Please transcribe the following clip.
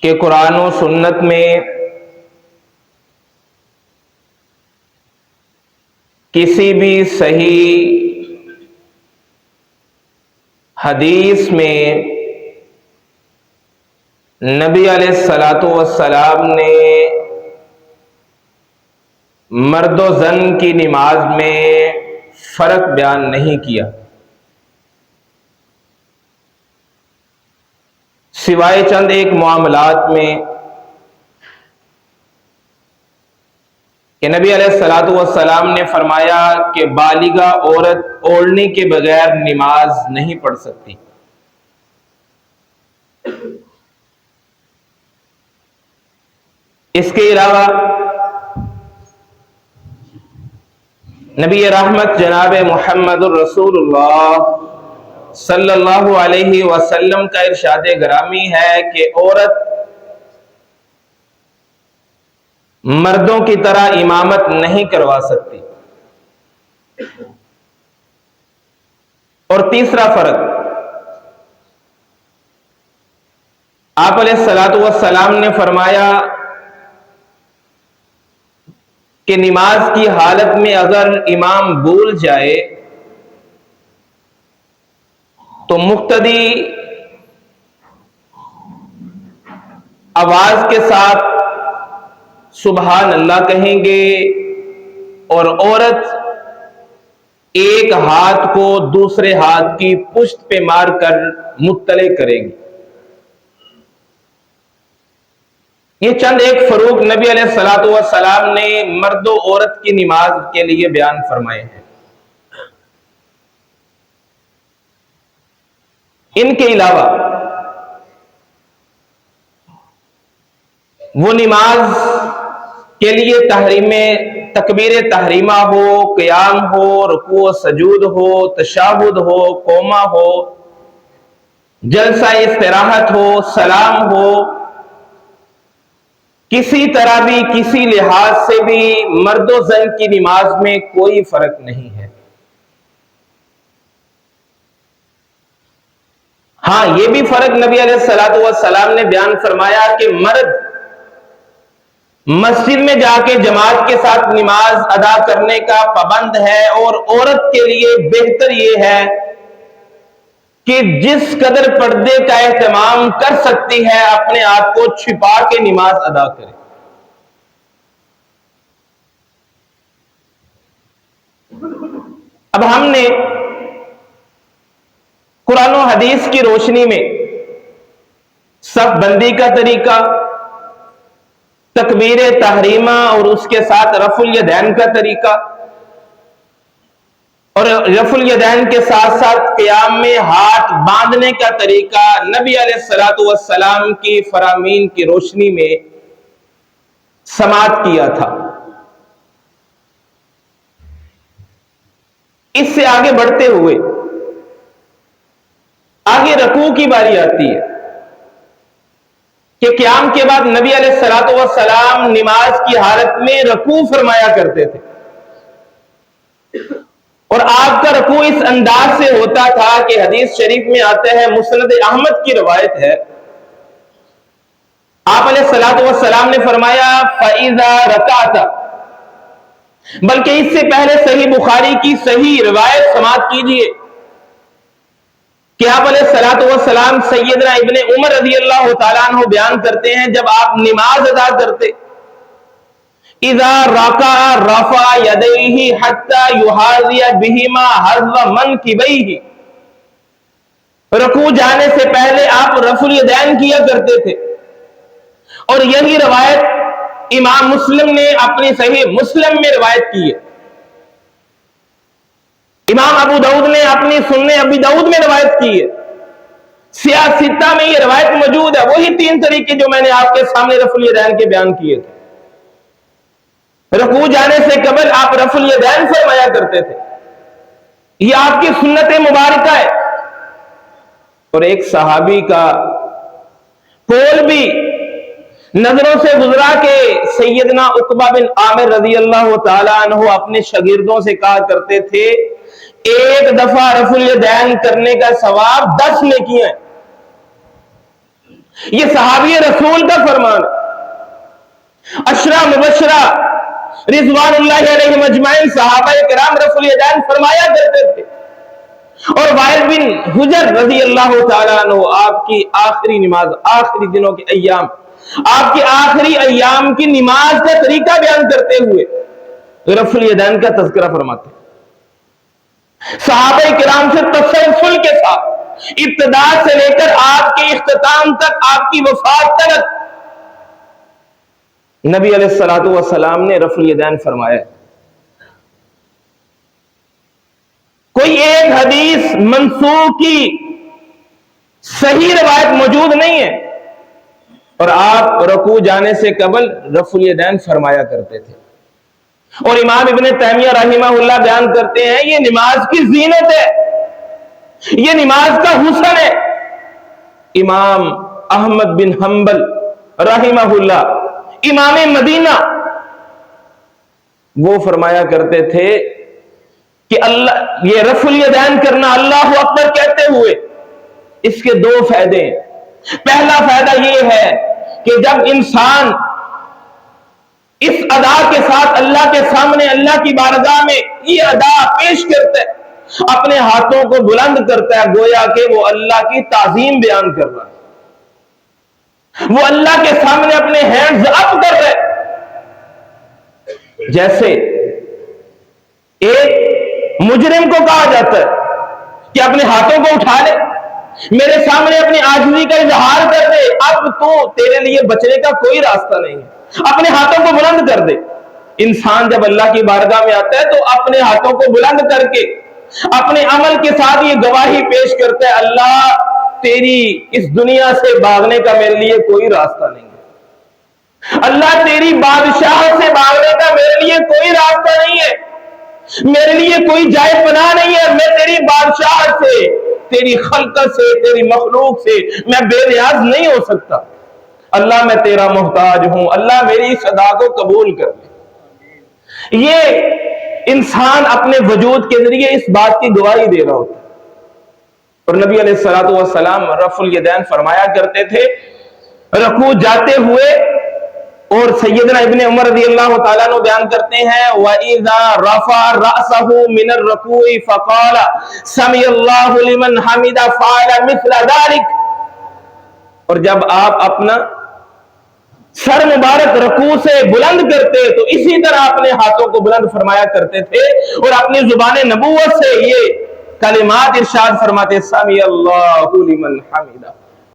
کہ قرآن و سنت میں کسی بھی صحیح حدیث میں نبی علیہ الصلاۃ والسلام نے مرد و زن کی نماز میں فرق بیان نہیں کیا، سوائے چند ایک معاملات میں کہ نبی علیہ الصلاۃ والسلام نے فرمایا کہ بالغہ عورت اوڑھنے کے بغیر نماز نہیں پڑھ سکتی۔ اس کے علاوہ نبی رحمت جناب محمد الرسول اللہ صلی اللہ علیہ وسلم کا ارشاد گرامی ہے کہ عورت مردوں کی طرح امامت نہیں کروا سکتی۔ اور تیسرا فرق، آپ علیہ الصلاۃ والسلام نے فرمایا کہ نماز کی حالت میں اگر امام بھول جائے تو مقتدی آواز کے ساتھ سبحان اللہ کہیں گے اور عورت ایک ہاتھ کو دوسرے ہاتھ کی پشت پہ مار کر مطلع کرے گی۔ یہ چند ایک فروق نبی علیہ الصلاۃ والسلام نے مرد و عورت کی نماز کے لیے بیان فرمائے ہیں۔ ان کے علاوہ وہ نماز کے لیے تکبیر تحریمہ ہو، قیام ہو، رکوع و سجود ہو، تشہد ہو، قومہ ہو، جلسہ استراحت ہو، سلام ہو، کسی طرح بھی کسی لحاظ سے بھی مرد و زن کی نماز میں کوئی فرق نہیں ہے۔ ہاں، یہ بھی فرق نبی علیہ الصلاۃ والسلام نے بیان فرمایا کہ مرد مسجد میں جا کے جماعت کے ساتھ نماز ادا کرنے کا پابند ہے، اور عورت کے لیے بہتر یہ ہے کہ جس قدر پردے کا اہتمام کر سکتی ہے اپنے آپ کو چھپا کے نماز ادا کرے۔ اب ہم نے قرآن و حدیث کی روشنی میں صف بندی کا طریقہ، تکبیر تحریمہ اور اس کے ساتھ رفع الیدین کا طریقہ، اور رفع الیدین کے ساتھ ساتھ قیام میں ہاتھ باندھنے کا طریقہ نبی علیہ الصلاۃ والسلام کی فرامین کی روشنی میں سماعت کیا تھا۔ اس سے آگے بڑھتے ہوئے آگے رکوع کی باری آتی ہے کہ قیام کے بعد نبی علیہ الصلاۃ والسلام نماز کی حالت میں رکوع فرمایا کرتے تھے، اور آپ کا رکوع اس انداز سے ہوتا تھا کہ حدیث شریف میں آتا ہے، مسند احمد کی روایت ہے، آپ علیہ الصلاۃ والسلام نے فرمایا فَإِذَا رَكَعْتَ، بلکہ اس سے پہلے صحیح بخاری کی صحیح روایت سماعت کیجئے کہ آپ علیہ الصلاۃ والسلام سیدنا ابن عمر رضی اللہ تعالیٰ عنہ بیان کرتے ہیں، جب آپ نماز ادا کرتے اذا رکع رفع یدیہ حتی یحاذی بہما حذو منکبیہ، رکوع جانے سے پہلے آپ رفع الیدین کیا کرتے تھے، اور یہی روایت امام مسلم نے اپنی صحیح مسلم میں روایت کی ہے، امام ابو داؤد نے اپنی سنن ابی داؤد میں روایت کی ہے، سیاہ ستہ میں یہ روایت موجود ہے، وہی تین طریقے جو میں نے آپ کے سامنے رفع الیدین کے بیان کیے تھے۔ رکوع جانے سے قبل آپ رفع الیدین فرمایا کرتے تھے، یہ آپ کی سنت مبارکہ ہے۔ اور ایک صحابی کا قول بھی نظروں سے گزرا کہ سیدنا عقبہ بن عامر رضی اللہ تعالیٰ عنہ اپنے شاگردوں سے کہا کرتے تھے، ایک دفعہ رفع الیدین کرنے کا ثواب 10 نیکیاں ہیں، یہ صحابی رسول کا فرمان ہے۔ عشرہ مبشرہ رضوان اللہ علیہم اجمعین صحابہ کرام رفع الیدین فرمایا کرتے تھے، اور وائل بن حجر رضی اللہ تعالیٰ عنہ آپ کی آخری نماز، آخری دنوں کے ایام، آپ کی آخری ایام کی نماز کا طریقہ بیان کرتے ہوئے رفع الیدین کا تذکرہ فرماتے ہیں۔ صحابہ کرام سے تسلسل کے ساتھ ابتدا سے لے کر آپ کے اختتام تک، آپ کی وفات تک نبی علیہ الصلوۃ والسلام نے رفع الیدین فرمایا۔ کوئی ایک حدیث منسوخ کی صحیح روایت موجود نہیں ہے، اور آپ رکوع جانے سے قبل رفع الیدین فرمایا کرتے تھے۔ اور امام ابن تیمیہ رحمہ اللہ بیان کرتے ہیں یہ نماز کی زینت ہے، یہ نماز کا حسن ہے۔ امام احمد بن حنبل رحمہ اللہ، امام مدینہ، وہ فرمایا کرتے تھے کہ اللہ، یہ رفع الیدین کرنا اللہ اکبر کہتے ہوئے اس کے دو فائدے ہیں۔ پہلا فائدہ یہ ہے کہ جب انسان اس ادا کے ساتھ اللہ کے سامنے، اللہ کی بارگاہ میں یہ ادا پیش کرتا ہے، اپنے ہاتھوں کو بلند کرتا ہے، گویا کہ وہ اللہ کی تعظیم بیان کر رہا ہے، وہ اللہ کے سامنے اپنے ہینڈز اپ کر رہے، جیسے ایک مجرم کو کہا جاتا ہے کہ اپنے ہاتھوں کو اٹھا لے، میرے سامنے اپنی عاجزی کا اظہار کر دے، اب تو تیرے لیے بچنے کا کوئی راستہ نہیں ہے، اپنے ہاتھوں کو بلند کر دے۔ انسان جب اللہ کی بارگاہ میں آتا ہے تو اپنے ہاتھوں کو بلند کر کے اپنے عمل کے ساتھ یہ گواہی پیش کرتا ہے، اللہ تیری اس دنیا سے بھاگنے کا میرے لیے کوئی راستہ نہیں ہے، اللہ تیری بادشاہ سے بھاگنے کا میرے لیے کوئی راستہ نہیں ہے، میرے لیے کوئی جائے پناہ نہیں ہے، میں تیری بادشاہ سے، تیری خلقت سے، تیری مخلوق سے میں بے نیاز نہیں ہو سکتا، اللہ میں تیرا محتاج ہوں، اللہ میری صدا کو قبول کر لے۔ یہ انسان اپنے وجود کے ذریعے اس بات کی گواہی دے رہا ہوتا ہے۔ اور نبی علیہ الصلوۃ والسلام رفع الیدین فرمایا کرتے تھے رکوع جاتے ہوئے، اور سیدنا ابن عمر رضی اللہ تعالیٰ عنہ بیان کرتے ہیں وَإِذَا رَفَعَ رَأْسَهُ مِنَ الرُّكُوعِ فَقَالَ سَمِعَ اللَّهُ لِمَنْ حَمِدَهُ فَعَلَ مِثْلَ ذَلِكَ، اور جب آپ اپنا سر مبارک رکوع سے بلند کرتے تو اسی طرح اپنے ہاتھوں کو بلند فرمایا کرتے تھے، اور اپنی زبان نبوت سے یہ کلمات ارشاد فرماتے سَمِعَ اللَّهُ لِمَنْ حَمِدَهُ،